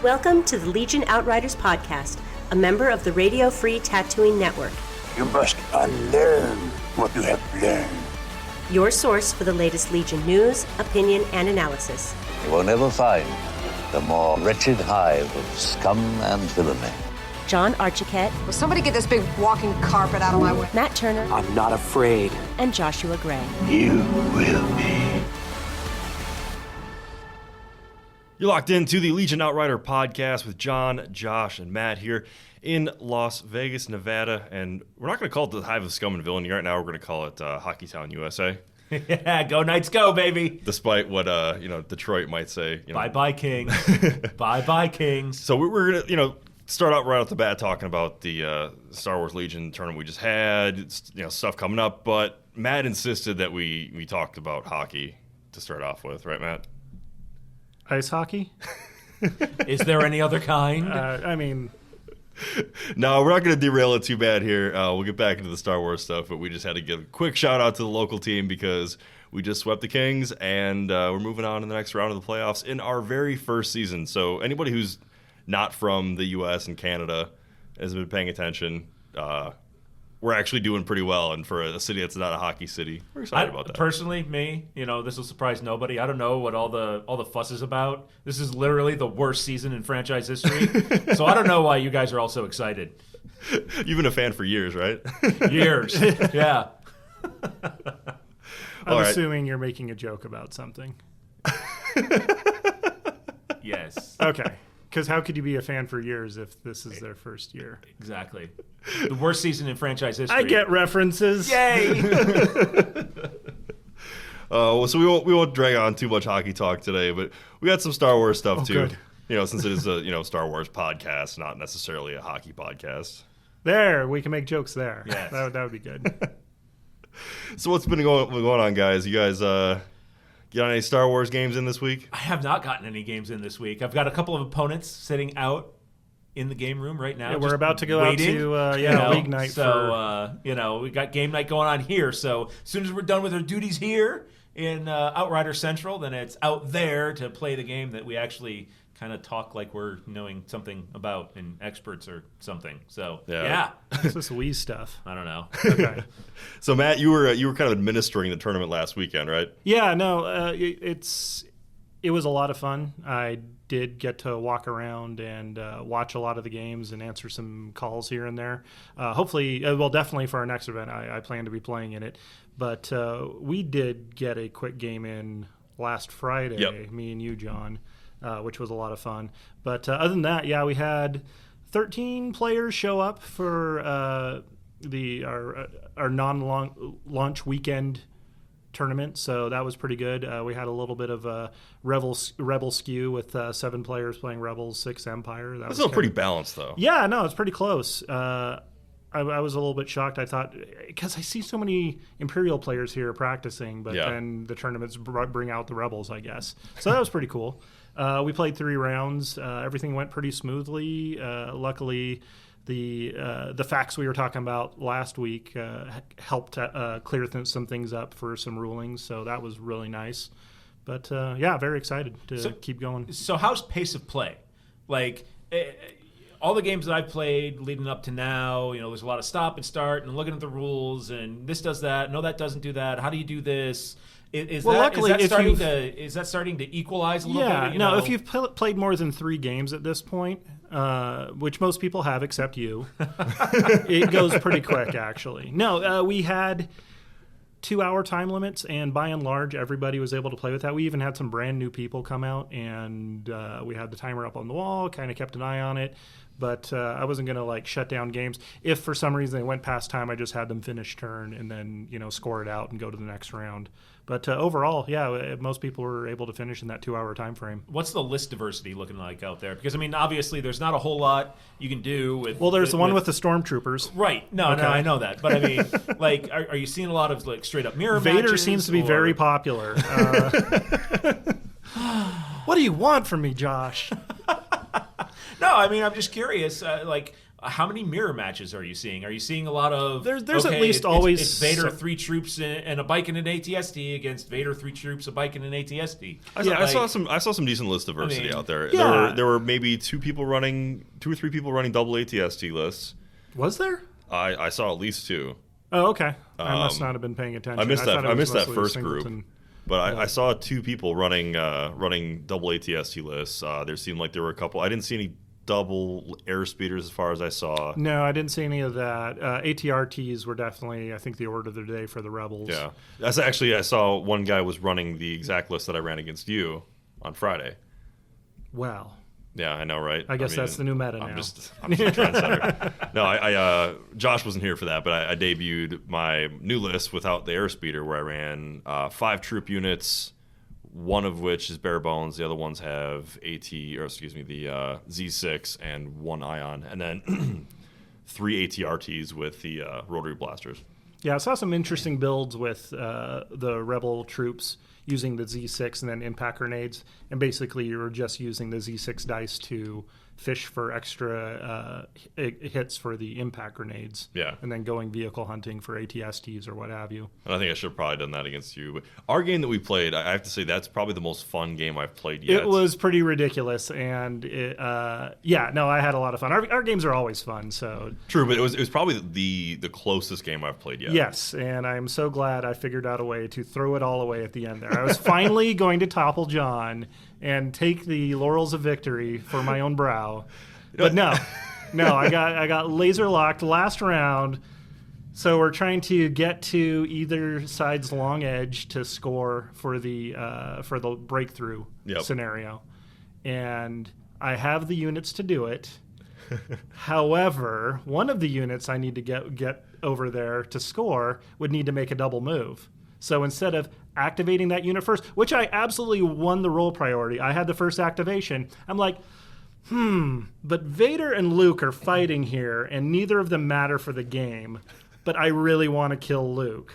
Welcome to the Legion Outriders podcast, a member of the Radio Free Tattooing Network. You must unlearn what you have learned. Your source for the latest Legion news, opinion, and analysis. You will never find the more wretched hive of scum and villainy. John Archiquette. Will somebody get this big walking carpet out of my way? Matt Turner. I'm not afraid. And Joshua Gray. You will be. You're locked into the Legion Outrider podcast with John, Josh, and Matt here in Las Vegas, Nevada. And we're not going to call it the Hive of Scum and Villainy right now. We're going to call it Hockey Town, USA. Yeah, go Knights, go, baby. Despite what Detroit might say. Bye-bye, Kings. Bye-bye, Kings. So we're going to start out right off the bat talking about the Star Wars Legion tournament we just had. Stuff coming up. But Matt insisted that we talked about hockey to start off with. Right, Matt? Ice hockey? Is there any other kind? No, we're not going to derail it too bad here. We'll get back into the Star Wars stuff, but we just had to give a quick shout out to the local team because we just swept the Kings, and we're moving on to the next round of the playoffs in our very first season. So anybody who's not from the U.S. and Canada has been paying attention. We're actually doing pretty well, and for a city that's not a hockey city, we're excited about that. Personally, this will surprise nobody. I don't know what all the fuss is about. This is literally the worst season in franchise history, so I don't know why you guys are all so excited. You've been a fan for years, right? Years, yeah. I'm assuming you're making a joke about something. Yes. Okay. Because how could you be a fan for years if this is their first year? Exactly. The worst season in franchise history. I get references. Yay! So we won't drag on too much hockey talk today, but we got some Star Wars stuff too. Good. Since it is a Star Wars podcast, not necessarily a hockey podcast. There, we can make jokes there. Yes. That would be good. So what's been going on, guys? You guys get any Star Wars games in this week? I have not gotten any games in this week. I've got a couple of opponents sitting out in the game room right now. Yeah, we're about to go waiting, out to league night. So, we got game night going on here. So as soon as we're done with our duties here in Outrider Central, then it's out there to play the game that we actually kind of talk like we're knowing something about and experts or something. So, yeah. It's this Wii stuff. I don't know. Okay. So, Matt, you were kind of administering the tournament last weekend, right? Yeah, no, it was a lot of fun. I did get to walk around and watch a lot of the games and answer some calls here and there. Definitely for our next event, I plan to be playing in it. But we did get a quick game in last Friday, me and you, John, which was a lot of fun. But other than that, we had 13 players show up for our non-launch weekend tournament, so that was pretty good. We had a little bit of a rebel skew with 7 players playing Rebels, 6 Empire. That's still pretty balanced, though. Yeah, no, it's pretty close. I was a little bit shocked. I thought, because I see so many Imperial players here practicing, but then the tournaments bring out the Rebels, I guess. So that was pretty cool. We played 3 rounds. Everything went pretty smoothly. Luckily, the facts we were talking about last week helped clear some things up for some rulings, so that was really nice. But very excited to keep going. So how's pace of play? All the games that I've played leading up to now, there's a lot of stop and start and looking at the rules and this does that. No, that doesn't do that. How do you do this? Is that starting to equalize a little bit? Yeah, no, if you've played more than 3 games at this point, which most people have except you, it goes pretty quick, actually. No, we had 2-hour time limits, and by and large, everybody was able to play with that. We even had some brand new people come out, and we had the timer up on the wall, kind of kept an eye on it. But I wasn't going to shut down games. If for some reason they went past time, I just had them finish turn and then score it out and go to the next round. But overall, most people were able to finish in that 2-hour time frame. What's the list diversity looking like out there? Because obviously there's not a whole lot you can do with. Well, there's the one with the stormtroopers, right? No, I know that, but are you seeing a lot of straight up mirror matches? Vader seems to be very popular. What do you want from me, Josh? No, I'm just curious. How many mirror matches are you seeing? Are you seeing a lot of... There's at least always... It's Vader, 3 troops, and a bike and an ATST against Vader, 3 troops, a bike, and an ATST. I saw some decent list diversity out there. Yeah. There were maybe 2 or 3 people running double ATST lists. Was there? I saw at least 2. Oh, okay. I must not have been paying attention. I missed that. I missed that mostly first Singleton. group. But I saw 2 people running double ATST lists. There seemed like there were a couple. I didn't see any double air speeders as far as I saw. No, I didn't see any of that. ATRTs were definitely, I think, the order of the day for the Rebels. Yeah. I saw one guy was running the exact list that I ran against you on Friday. Wow. Yeah, I know, right? I guess that's the new meta now. I'm just a trendsetter. No, Josh wasn't here for that, but I debuted my new list without the airspeeder, where I ran 5 troop units, one of which is bare bones. The other ones have the Z6 and 1 Ion, and then 3 ATRTs with the rotary blasters. Yeah, I saw some interesting builds with the Rebel troops using the Z6 and then impact grenades. And basically, you were just using the Z6 dice to fish for extra hits for the impact grenades. Yeah. And then going vehicle hunting for ATSTs or what have you. And I think I should have probably done that against you. But our game that we played, I have to say, that's probably the most fun game I've played yet. It was pretty ridiculous. And, I had a lot of fun. Our games are always fun. So True, but it was probably the closest game I've played yet. Yes, and I'm so glad I figured out a way to throw it all away at the end there. I was finally going to topple John and take the laurels of victory for my own brow. But no, I got laser locked last round. So we're trying to get to either side's long edge to score for the breakthrough scenario. And I have the units to do it. However, one of the units I need to get over there to score would need to make a double move. So instead of activating that unit first, which I absolutely won the roll priority, I had the first activation. I'm like, but Vader and Luke are fighting here, and neither of them matter for the game. But I really want to kill Luke.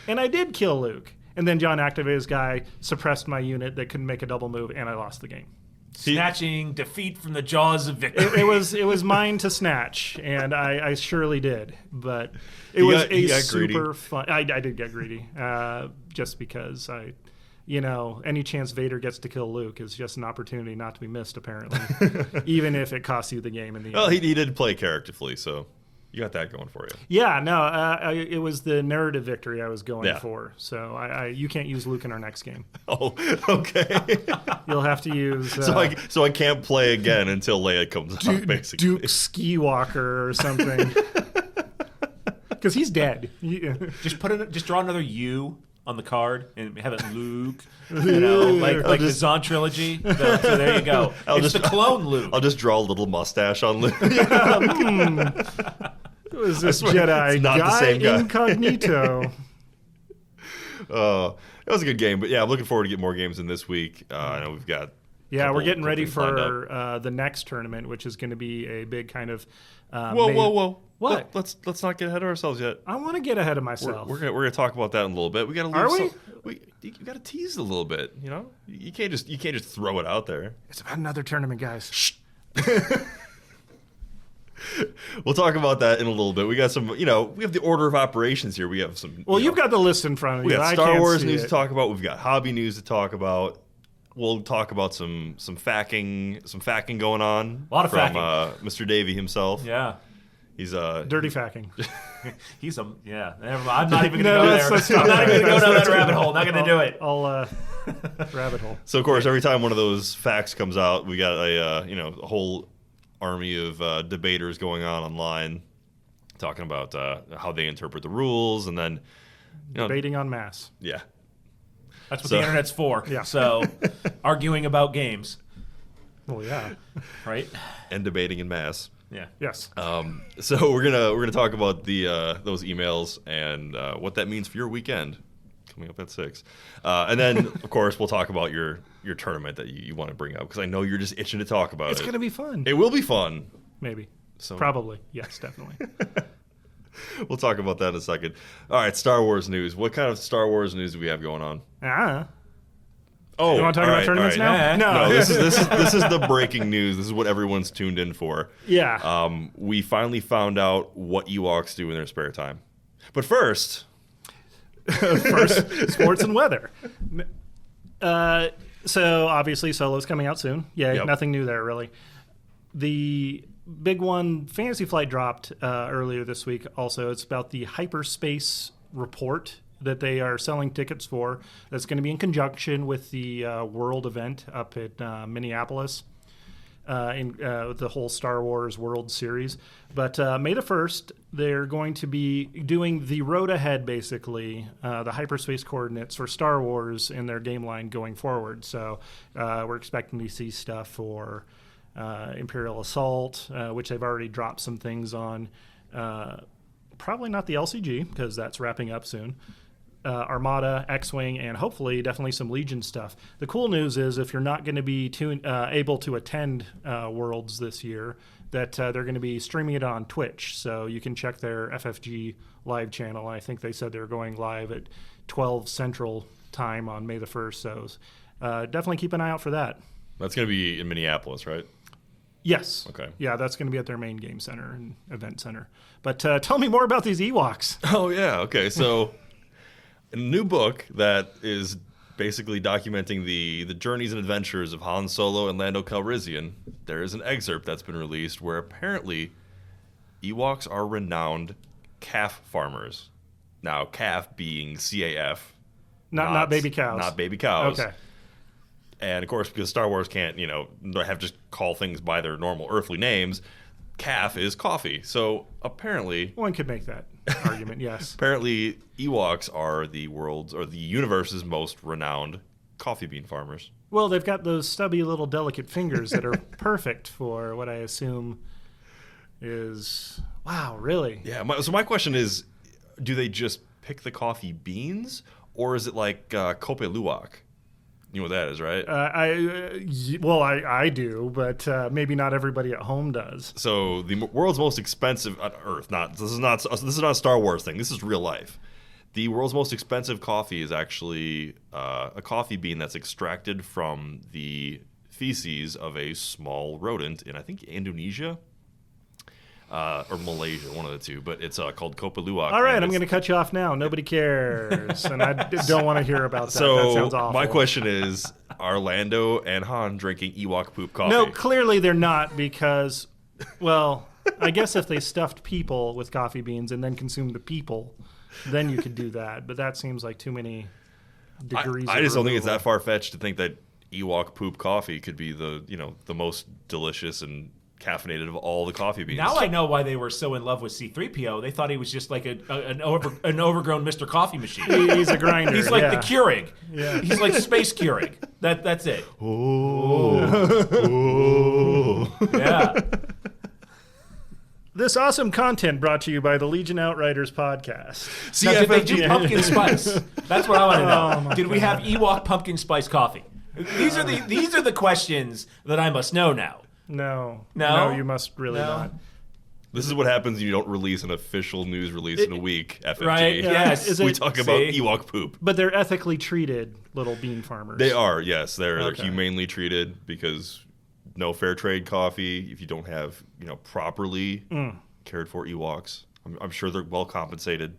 And I did kill Luke. And then John activated his guy, suppressed my unit that couldn't make a double move, and I lost the game. Snatching defeat from the jaws of victory. It was mine to snatch, and I surely did. But it was super fun. I did get greedy, just because any chance Vader gets to kill Luke is just an opportunity not to be missed, apparently, even if it costs you the game in the end. Well, he did play characterfully, so you got that going for you. Yeah, no, it was the narrative victory I was going for. So you can't use Luke in our next game. Oh, okay. You'll have to use... So I can't play again until Leia comes out, basically. Duke Skywalker or something. Because he's dead. Just draw another U on the card and have it Luke, like the Zahn trilogy. So there you go. It's the clone Luke. I'll just draw a little mustache on Luke. It was this Jedi it's not guy the same guy. incognito. It was a good game, but yeah, I'm looking forward to get more games in this week. I know we've got. We're getting ready for the next tournament, which is going to be a big kind of. Whoa! What? Let's not get ahead of ourselves yet. I want to get ahead of myself. We're gonna talk about that in a little bit. We got to. Are we? You got to tease it a little bit. You know, you can't just throw it out there. It's about another tournament, guys. Shh. We'll talk about that in a little bit. We got some, we have the order of operations here. We have some. Well, you've got the list in front of you. We got Star Wars news to talk about. We've got hobby news to talk about. We'll talk about some facking going on. A lot of from facking. Mr. Davey himself. Yeah. He's dirty facking. He's I'm not even going to go there. I'm not even going to go down that rabbit hole. Not going to do it. I'll rabbit hole. So of course, every time one of those facts comes out, we got a whole army of debaters going on online, talking about how they interpret the rules, and then debating en masse. Yeah. That's what the internet's for. Yeah. So, arguing about games. Well, yeah. Right? And debating in mass. Yeah. Yes. So we're gonna talk about the those emails and what that means for your weekend coming up at 6, and then of course we'll talk about your tournament that you want to bring up, because I know you're just itching to talk about it. It's gonna be fun. It will be fun. Maybe. So probably. Yes, definitely. We'll talk about that in a second. All right, Star Wars news. What kind of Star Wars news do we have going on? Oh, you want to talk all about right, tournaments all right. now? No, this is the breaking news. This is what everyone's tuned in for. Yeah. We finally found out what Ewoks do in their spare time. But first, sports and weather. So obviously Solo's coming out soon. Yeah, Yep. Nothing new there really. The big one, Fantasy Flight dropped earlier this week also. It's about the Hyperspace Report that they are selling tickets for. That's going to be in conjunction with the World event up at Minneapolis. In the whole Star Wars World Series. But May the 1st, they're going to be doing the road ahead, basically, the hyperspace coordinates for Star Wars in their game line going forward. So we're expecting to see stuff for Imperial Assault, which they've already dropped some things on. Probably not the LCG, because that's wrapping up soon. Armada, X-Wing, and hopefully definitely some Legion stuff. The cool news is if you're not going to be able to attend Worlds this year, that they're going to be streaming it on Twitch. So you can check their FFG live channel. I think they said they're going live at 12 Central time on May the 1st. So definitely keep an eye out for that. that's going to be in Minneapolis, right? Yes. Okay. Yeah, that's going to be at their main game center and event center. But tell me more about these Ewoks. Oh, yeah. Okay. So, a new book that is basically documenting the journeys and adventures of Han Solo and Lando Calrissian, there is an excerpt that's been released where apparently Ewoks are renowned calf farmers. Now, calf being CAF. Not baby cows. Not baby cows. Okay. And, of course, because Star Wars can't, have just call things by their normal earthly names, calf is coffee. So, apparently... One could make that argument, yes. Apparently, Ewoks are the world's or the universe's most renowned coffee bean farmers. Well, they've got those stubby little delicate fingers that are perfect for what I assume is... Wow, really? Yeah, so my question is, do they just pick the coffee beans, or is it like kope luwak? You know what that is, right? I do, but maybe not everybody at home does. So the world's most expensive on Earth. This is not a Star Wars thing. This is real life. The world's most expensive coffee is actually a coffee bean that's extracted from the feces of a small rodent in, I think, Indonesia or Malaysia, one of the two. But it's called kope luwak. All right, I'm going to cut you off now. Nobody cares, and I don't want to hear about that. So that sounds awful. my question is, are Lando and Han drinking Ewok poop coffee? No, clearly they're not because, well, I guess if they stuffed people with coffee beans and then consumed the people, then you could do that. But that seems like too many degrees. I just don't think it's removal. that far fetched to think that Ewok poop coffee could be the most delicious and caffeinated of all the coffee beans. Now I know why they were so in love with C-3PO. They thought he was just like an overgrown Mr. Coffee machine. He's a grinder. He's like yeah. the Keurig. Yeah. He's like space Keurig. That's it. Yeah. This awesome content brought to you by the Legion Outriders podcast. Now, did they do pumpkin spice? That's what I want to know. Oh, Did we have Ewok pumpkin spice coffee? These are the questions that I must know now. No, you must really No. not. This is what happens when you don't release an official news release in a week, FFG. Right, yes. We talk about Ewok poop. But they're ethically treated little bean farmers. They are, yes. They're Okay. humanely treated because no fair trade coffee if you don't have, properly cared for Ewoks. I'm sure they're well compensated.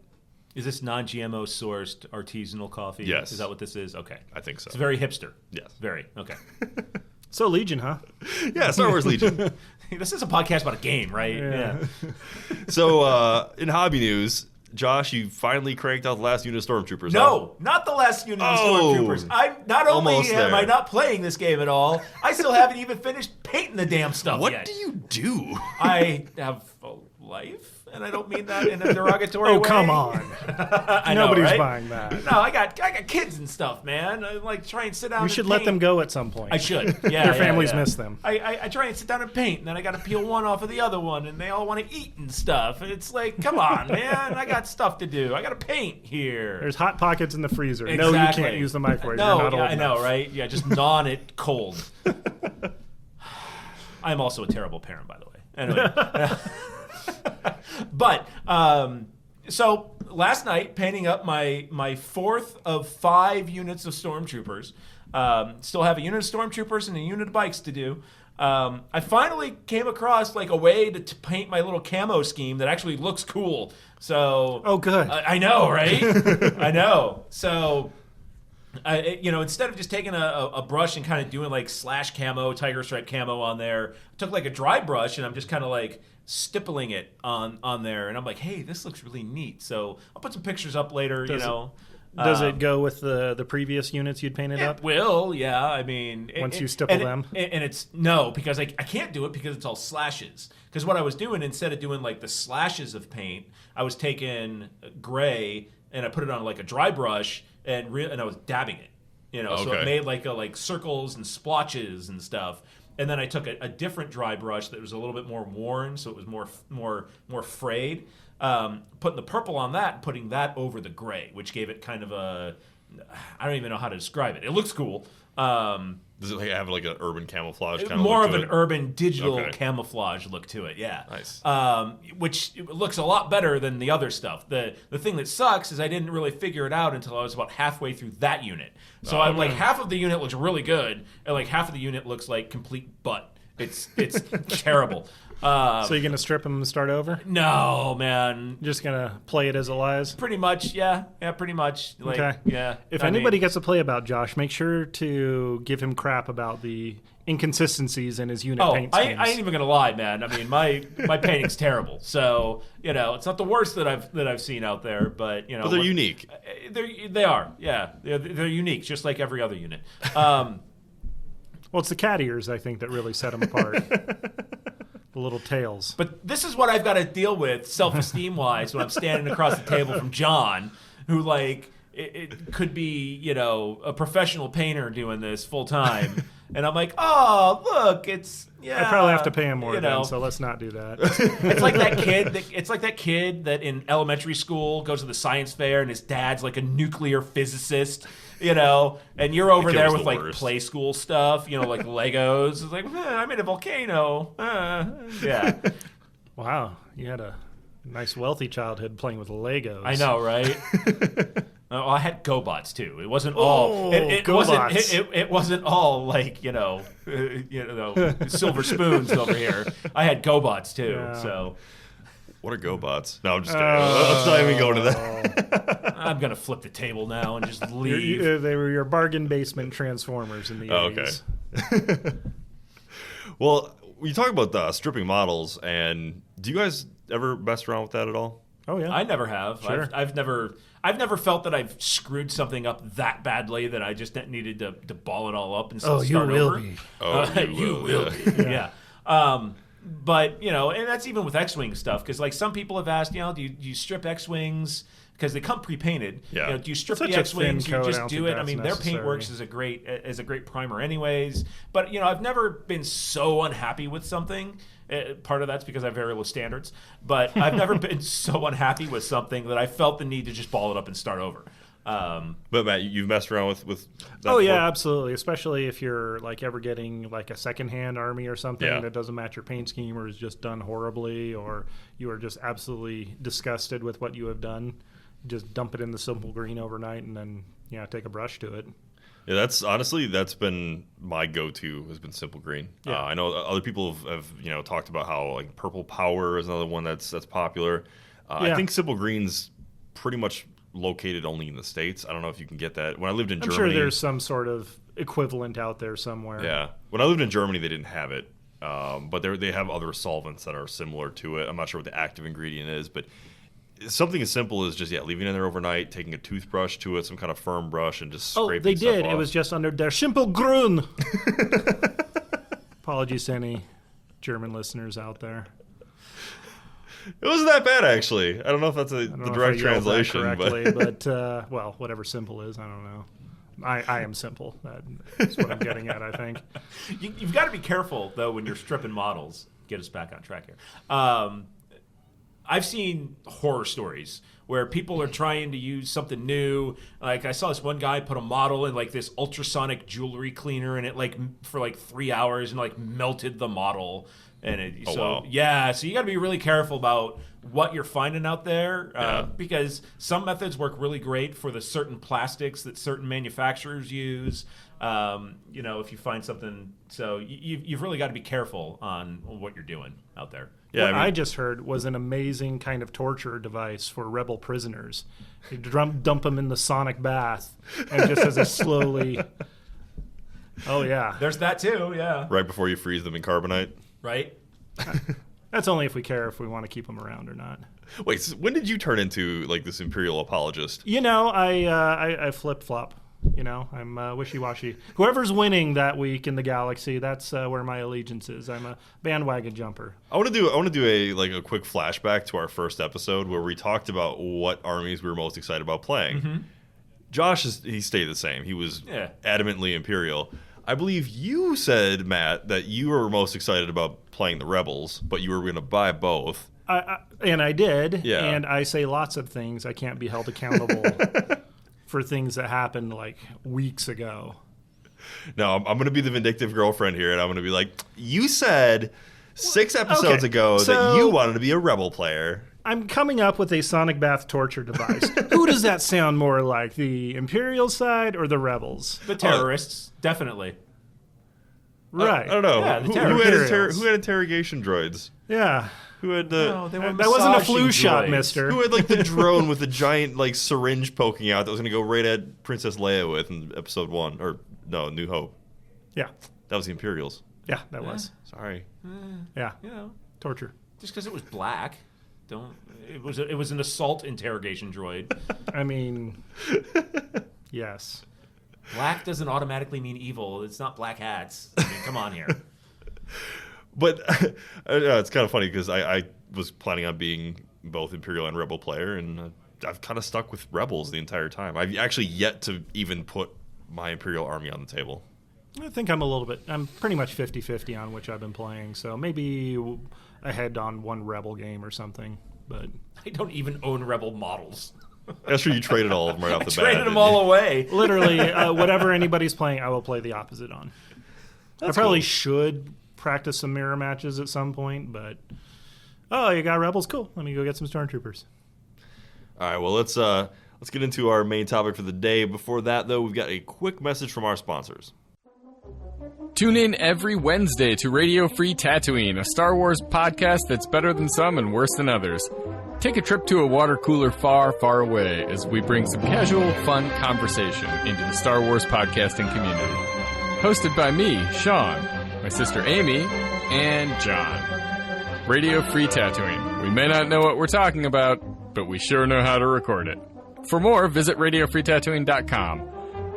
Is this non-GMO sourced artisanal coffee? Yes. Is that what this is? Okay. I think so. It's very hipster. Yes. Very. Okay. So Legion, huh? Yeah, Star Wars Legion. This is a podcast about a game, right? Yeah. So, in hobby news, Josh, you finally cranked out the last unit of Stormtroopers. No, not the last unit of Oh, Stormtroopers. I'm not only almost am there. I not playing this game at all, I still haven't even finished painting the damn stuff What yet. do you do? I have a life, and I don't mean that in a derogatory way. Oh, come on. I know, Nobody's right? buying that. No, I got kids and stuff, man. I like try and sit down. You and should let paint. them go at some point. I should. Yeah, Their families miss them. I try and sit down and paint, and then I got to peel one off of the other one, and they all want to eat and stuff. It's like, come on, man. I got stuff to do. I got to paint here. There's hot pockets in the freezer. No, Exactly. you can't use the microwave. No, You're not old I know, enough. right? Yeah, just non it cold. I'm also a terrible parent, by the way. Anyway. But, so last night, painting up my fourth of 5 units of Stormtroopers, Still have a unit of stormtroopers and a unit of bikes to do. I finally came across like a way to paint my little camo scheme that actually looks cool. So, Oh, good. I know, right? I know. So, instead of just taking a brush and kind of doing like slash camo, tiger stripe camo on there, I took like a dry brush and I'm just kind of like stippling it on there. And I'm like, hey, this looks really neat. So I'll put some pictures up later, Does it go with the previous units you'd painted up? It will, yeah. I mean, Once you stipple them? And it's no, because I can't do it because it's all slashes. Because what I was doing, instead of doing like the slashes of paint, I was taking gray and I put it on like a dry brush and I was dabbing it. So it made like circles and splotches and stuff. And then I took a different dry brush that was a little bit more worn, so it was more frayed. Putting the purple on that and putting that over the gray, which gave it kind of I don't even know how to describe it. It looks cool. Does it have like an urban camouflage kind of more look of to an it? urban digital camouflage look to it, yeah. Nice. Which looks a lot better than the other stuff. The thing that sucks is I didn't really figure it out until I was about halfway through that unit. So I'm like half of the unit looks really good, and like half of the unit looks like complete butt. It's terrible. So you're going to strip them and start over? No, man. Just going to play it as it lies? Pretty much, yeah. Yeah, pretty much. Like, okay. Yeah. If anybody gets to play about Josh, make sure to give him crap about the inconsistencies in his unit paint schemes. I ain't even gonna lie, man. I mean, my painting's terrible. So it's not the worst that I've seen out there, but But they're unique. They are, yeah. They're unique, just like every other unit. Well, it's the cat ears, I think, that really set them apart. The little tails. But this is what I've got to deal with, self-esteem wise, when I'm standing across the table from John, who like it could be a professional painter doing this full time, and I'm like, oh look, it's I probably have to pay him more then, so let's not do that. It's like that kid. It's like that kid that in elementary school goes to the science fair and his dad's like a nuclear physicist. And you're over there with like play school stuff, like Legos. It's like, I made a volcano. Yeah. Wow, you had a nice wealthy childhood playing with Legos. I know, right? I had GoBots too. It wasn't all. It wasn't all like silver spoons over here. I had GoBots too. Yeah. So. What are GoBots? No, I'm just kidding. Let's not even go into that. I'm going to flip the table now and just leave. They were your bargain basement Transformers in the 80s. Okay. Well, you talk about stripping models, and do you guys ever mess around with that at all? Oh, yeah. I never have. Sure. I've never felt that I've screwed something up that badly that I just needed to ball it all up and start over. You will be. You will be. Yeah. But, and that's even with X-Wing stuff, because like some people have asked, do you strip X-Wings because they come pre-painted? Yeah. Do you strip Such the X-Wings? You just do it. I mean, their necessary. paint works as a great primer, anyways. But I've never been so unhappy with something. Part of that's because I have very low standards. But I've never been so unhappy with something that I felt the need to just ball it up and start over. But Matt, you've messed around with that Oh yeah, before? absolutely. Especially if you're like ever getting like a secondhand army or something Yeah. that doesn't match your paint scheme or is just done horribly, or you are just absolutely disgusted with what you have done. Just dump it in the simple green overnight and then take a brush to it. Yeah, that's been my go-to has been simple green. Yeah. I know other people have talked about how like purple power is another one that's popular. I think simple green's pretty much located only in the States. I don't know if you can get that. When I lived in Germany, I'm sure there's some sort of equivalent out there somewhere. Yeah. When I lived in Germany, they didn't have it. But they have other solvents that are similar to it. I'm not sure what the active ingredient is, but something as simple as just leaving it in there overnight, taking a toothbrush to it, some kind of firm brush, and just scraping they stuff did. off. It was just under their simple grün. Apologies to any German listeners out there. It wasn't that bad, actually. I don't know if that's the direct translation, but well, whatever simple is, I don't know. I am simple. That's what I'm getting at, I think. You've got to be careful, though, when you're stripping models. Get us back on track here. I've seen horror stories where people are trying to use something new. Like I saw this one guy put a model in like this ultrasonic jewelry cleaner, and it for 3 hours and melted the model. And so you got to be really careful about what you're finding out there, because some methods work really great for the certain plastics that certain manufacturers use. if you find something. So you've really got to be careful on what you're doing out there. Yeah, What I just heard was an amazing kind of torture device for rebel prisoners. You dump them in the sonic bath, and just as they slowly... Oh, yeah. There's that too, yeah. Right before you freeze them in carbonite. Right? That's only if we care if we want to keep them around or not. Wait, so when did you turn into like this Imperial apologist? I flip-flop. I'm wishy-washy. Whoever's winning that week in the galaxy, that's where my allegiance is. I'm a bandwagon jumper. I want to do a quick flashback to our first episode where we talked about what armies we were most excited about playing. Mm-hmm. Josh he stayed the same. He was adamantly Imperial. I believe you said, Matt, that you were most excited about playing the Rebels, but you were going to buy both. And I did. Yeah. And I say lots of things. I can't be held accountable for things that happened like weeks ago. No, I'm going to be the vindictive girlfriend here, and I'm going to be like, you said 6 episodes ago that you wanted to be a Rebel player. I'm coming up with a sonic bath torture device. Who does that sound more like, the Imperial side or the Rebels? The terrorists, definitely. Right. I don't know. Yeah, the who had interrogation droids? Yeah. Who had the... That wasn't a flu shot, mister. Who had like the drone with the giant like syringe poking out that was going to go right at Princess Leia with in episode 1. Or, no, New Hope. Yeah. That was the Imperials. Yeah, that was. Sorry. Yeah. Torture. Just because it was black, it was an assault interrogation droid. I mean, yes. Black doesn't automatically mean evil. It's not black hats. I mean, come on here. But it's kind of funny because I was planning on being both Imperial and Rebel player, and I've kind of stuck with Rebels the entire time. I've actually yet to even put my Imperial army on the table. I think I'm pretty much 50-50 on which I've been playing, so maybe ahead on one Rebel game or something. But I don't even own Rebel models. That's true. You traded all of them right off the bat. Traded them all away. Literally, whatever anybody's playing, I will play the opposite on. That's I probably cool. should practice some mirror matches at some point, but you got Rebels? Cool. Let me go get some Stormtroopers. All right, well, let's get into our main topic for the day. Before that, though, we've got a quick message from our sponsors. Tune in every Wednesday to Radio Free Tatooine, a Star Wars podcast that's better than some and worse than others. Take a trip to a water cooler far, far away as we bring some casual, fun conversation into the Star Wars podcasting community. Hosted by me, Sean, my sister Amy, and John. Radio Free Tatooine. We may not know what we're talking about, but we sure know how to record it. For more, visit RadioFreeTatooine.com,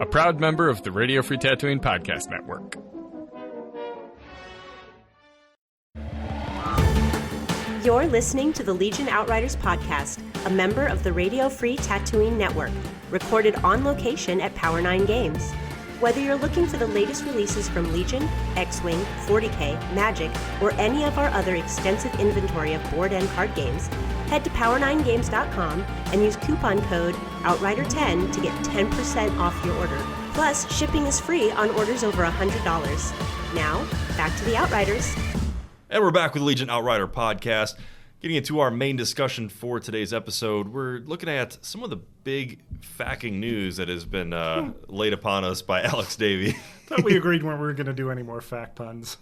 a proud member of the Radio Free Tatooine Podcast Network. You're listening to the Legion Outriders podcast, a member of the Radio Free Tatooine Network, recorded on location at Power 9 Games. Whether you're looking for the latest releases from Legion, X-Wing, 40K, Magic, or any of our other extensive inventory of board and card games, head to power9games.com and use coupon code OUTRIDER10 to get 10% off your order. Plus, shipping is free on orders over $100. Now, back to the Outriders. And we're back with the Legion Outrider podcast. Getting into our main discussion for today's episode, we're looking at some of the big facking news that has been laid upon us by Alex Davey. Thought we agreed we weren't going to do any more fact puns.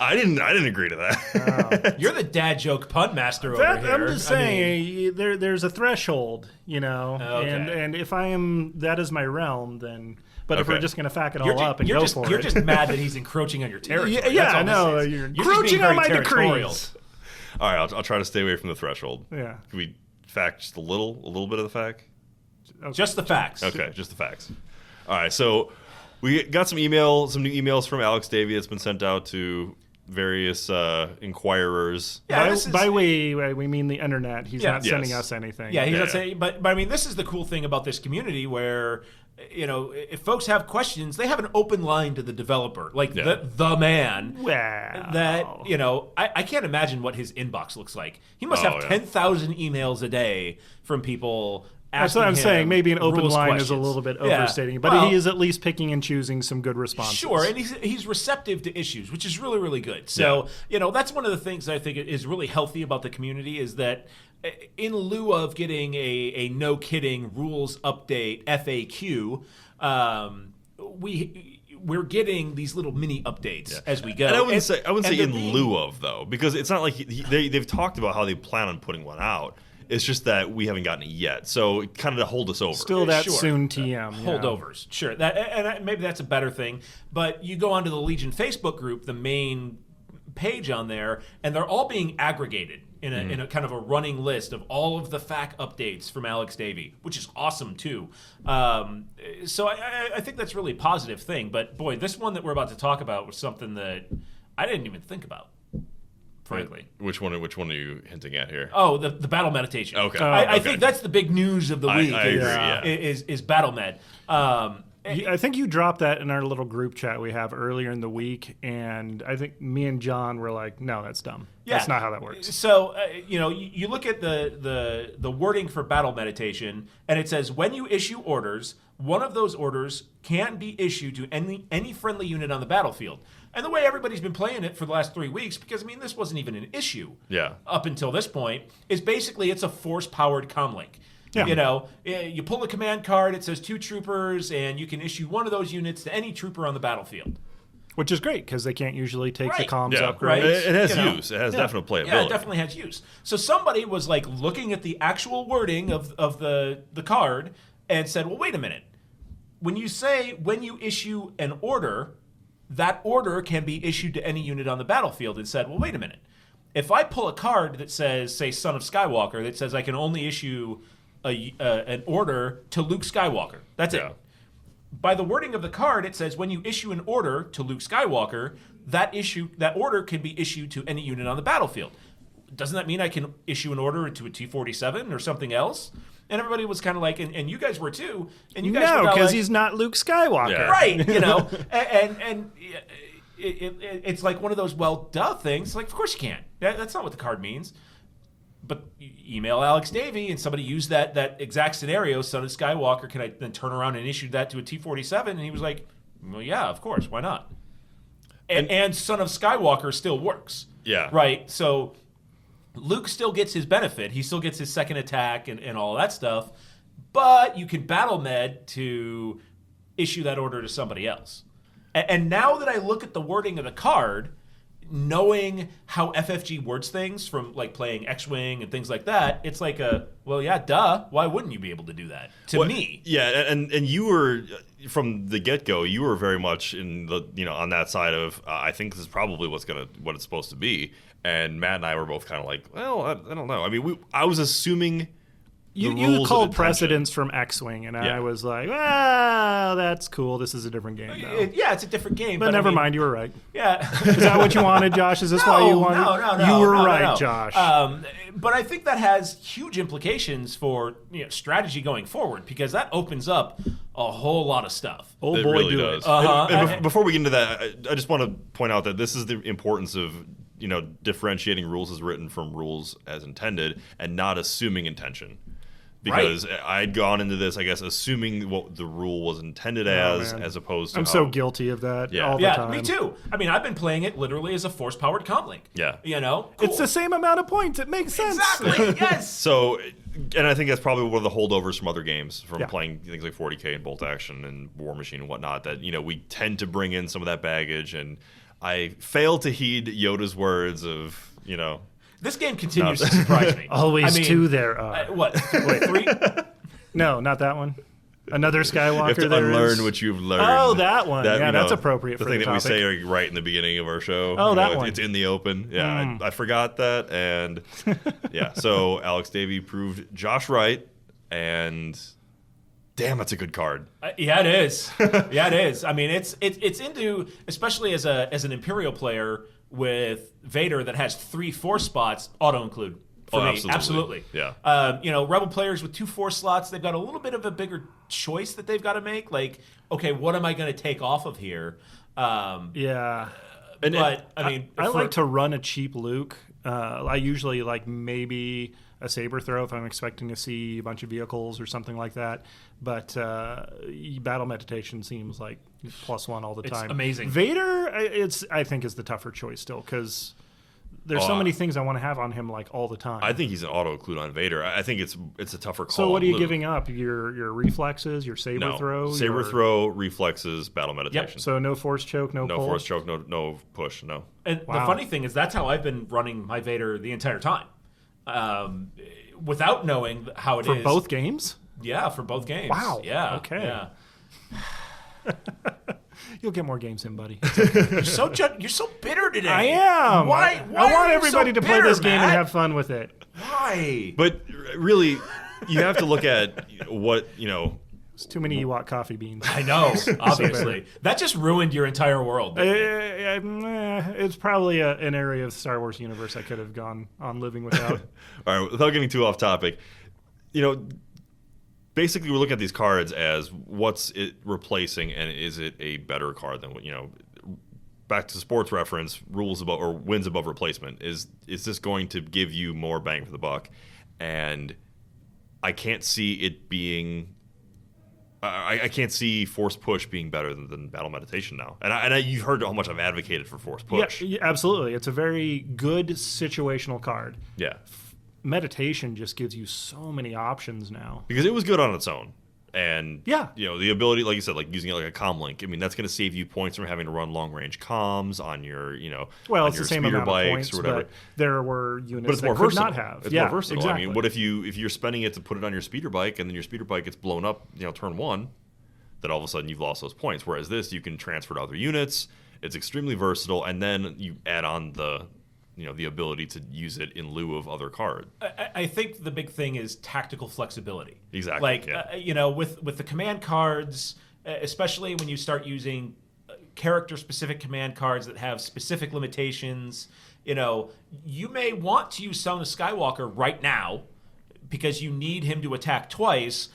I didn't agree to that. You're the dad joke pun master over here. I'm just saying, there's a threshold, Okay. and if that is my realm, then. But if Okay. we're just going to fact it all up and you're go just, for it, you're just mad that he's encroaching on your territory. Yeah, That's all I know. this is. You're just being encroaching very on my territorial. decrees. All right, I'll try to stay away from the threshold. Yeah. Can we fact just a little bit of the fact? Just the facts. Okay, just the facts. All right, so we got some new emails from Alex Davey that's been sent out to various inquirers. Yeah, By we mean the internet. He's not sending Yes. us anything. Yeah, he's Yeah. not saying, but I mean, this is the cool thing about this community where, if folks have questions, they have an open line to the developer, like the man. Well. That, I can't imagine what his inbox looks like. He must Oh, have yeah. 10,000 emails a day from people That's asking what I'm him saying. Maybe an open rules line is questions. a little bit Yeah. overstating, but Well, he is at least picking and choosing some good responses. Sure, and he's receptive to issues, which is really, really good. So, that's one of the things I think is really healthy about the community is that in lieu of getting a no-kidding rules update FAQ, we're getting these little mini updates as we go. And I wouldn't say in being, lieu of, though, because it's not like they've talked about how they plan on putting one out. It's just that we haven't gotten it yet, so kind of to hold us over. Still that soon TM. Holdovers, sure. Maybe that's a better thing. But you go onto the Legion Facebook group, the main page on there, and they're all being aggregated in a kind of a running list of all of the FAQ updates from Alex Davey, which is awesome too. So I think that's really a positive thing. But boy, this one that we're about to talk about was something that I didn't even think about, frankly. Which one are you hinting at here? Oh, the battle meditation. Okay. I think that's the big news of the week. I agree, is battle med. I think you dropped that in our little group chat we have earlier in the week, and I think me and John were like, no, that's dumb. Yeah. That's not how that works. So, you look at the wording for battle meditation, and it says, when you issue orders, one of those orders can be issued to any friendly unit on the battlefield. And the way everybody's been playing it for the last 3 weeks, because, this wasn't even an issue up until this point, is basically it's a force-powered comlink. Yeah. You pull a command card, it says 2 troopers, and you can issue one of those units to any trooper on the battlefield. Which is great, because they can't usually take the comms upgrades. Right. It has use. It has definite playability. Yeah, it definitely has use. So somebody was looking at the actual wording of the card and said, well, wait a minute. When you issue an order, that order can be issued to any unit on the battlefield. And said, well, wait a minute. If I pull a card that says, say, Son of Skywalker, that says I can only issue an order to Luke Skywalker. That's it. By the wording of the card, it says when you issue an order to Luke Skywalker, that order can be issued to any unit on the battlefield. Doesn't that mean I can issue an order to a T-47 or something else? And everybody was kind of like, and you guys were too. And you guys were because he's not Luke Skywalker, right? And it's like one of those duh things. Like, of course you can't. That's not what the card means. But you email Alex Davey, and somebody used that exact scenario, Son of Skywalker, can I then turn around and issue that to a T-47? And he was like, well, yeah, of course, why not? And Son of Skywalker still works. Yeah. Right? So Luke still gets his benefit. He still gets his second attack and all that stuff. But you can battle med to issue that order to somebody else. And now that I look at the wording of the card, knowing how FFG words things from playing X-Wing and things like that, it's like well, yeah, duh. Why wouldn't you be able to do that to me? Yeah, and you were from the get-go. You were very much in the on that side of I think this is probably what it's supposed to be. And Matt and I were both kind of like, well, I don't know. I was assuming. You called precedence from X-Wing, and I was like, well, that's cool. This is a different game, though. Yeah, it's a different game. But never mind, you were right. Yeah. Is that what you wanted, Josh? Is this why you wanted? No. You were right, Josh. But I think that has huge implications for strategy going forward, because that opens up a whole lot of stuff. Oh, it boy, really do does. it. And before we get into that, I just want to point out that this is the importance of differentiating rules as written from rules as intended, and not assuming intention. Because I'd gone into this, I guess, assuming what the rule was intended as opposed to I'm so guilty of that all the time. Me too. I've been playing it literally as a force-powered comlink. Yeah. Cool. It's the same amount of points. It makes sense. Exactly, yes. So, and I think that's probably one of the holdovers from other games, from playing things like 40K and Bolt Action and War Machine and whatnot, that, we tend to bring in some of that baggage, and I fail to heed Yoda's words of, This game continues to surprise me. Always two there are. What? Wait, 3? No, not that one. Another Skywalker. You have to unlearn what you've learned. Oh, that one. That's appropriate for the thing topic. that we say right in the beginning of our show. Oh, that one. It's in the open. Yeah, I forgot that. And yeah, so Alex Davey proved Josh right. And damn, that's a good card. Yeah, it is. It's into, especially as an Imperial player with Vader that has 3 force spots, auto-include. For me, absolutely. Yeah. Rebel players with 2 force slots, they've got a little bit of a bigger choice that they've got to make. Like, okay, what am I going to take off of here? Yeah. I like to run a cheap Luke. I usually like maybe a saber throw if I'm expecting to see a bunch of vehicles or something like that. But battle meditation seems like +1 all the time. It's amazing. Vader, I think, is the tougher choice still, because there's so many things I want to have on him like all the time. I think he's an auto-occlude on Vader. I think it's a tougher call. So what are you giving up? Your reflexes, your saber throw? Saber throw, reflexes, battle meditation. Yep. So no force choke, no pull? No force choke, no push, no. And the funny thing is that's how I've been running my Vader the entire time. Without knowing how it is. For both games? Yeah, for both games. Wow. Yeah. Okay. Yeah. You'll get more games in, buddy. You're so bitter today. I am. Why I want everybody so to play bitter, this game Matt? and have fun with it. Why? But really, you have to look at what, It's too many Ewok coffee beans. I know, obviously. That just ruined your entire world. It's probably an area of the Star Wars universe I could have gone on living without. All right, without getting too off topic, basically we're looking at these cards as what's it replacing, and is it a better card than back to sports reference, rules above or wins above replacement. Is this going to give you more bang for the buck? And I can't see it being. I can't see force push being better than battle meditation now. And you've heard how much I've advocated for force push. Yeah, absolutely. It's a very good situational card. Yeah. Meditation just gives you so many options now. Because it was good on its own. And, yeah, the ability, like you said, like using it like a comm link, I mean, that's going to save you points from having to run long-range comms on your, well, on it's your the same speeder amount bikes of points, or whatever. But there were units but it's that more could versatile. not have. It's more versatile. Exactly. I mean, what if you're spending it to put it on your speeder bike, and then your speeder bike gets blown up, turn one, then all of a sudden you've lost those points. Whereas this, you can transfer to other units. It's extremely versatile, and then you add on the ability to use it in lieu of other cards. I think the big thing is tactical flexibility. Exactly. Like, with the command cards, especially when you start using character-specific command cards that have specific limitations, you may want to use Son of Skywalker right now because you need him to attack twice,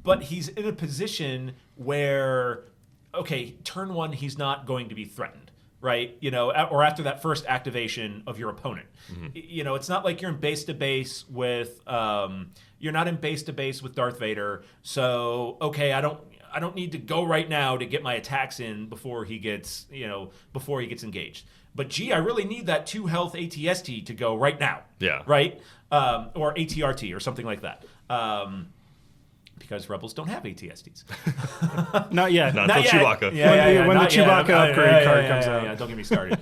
but he's in a position where, okay, turn one, he's not going to be threatened, right? Or after that first activation of your opponent. Mm-hmm. It's not like you're in base to base with, you're not in base to base with Darth Vader. So, okay, I don't need to go right now to get my attacks in before he gets engaged. But gee, I really need that 2 health ATST to go right now. Yeah. Right? Or ATRT or something like that. Because Rebels don't have ATSTs. Not yet. Not until Chewbacca. When the Chewbacca upgrade card comes out. Yeah, don't get me started.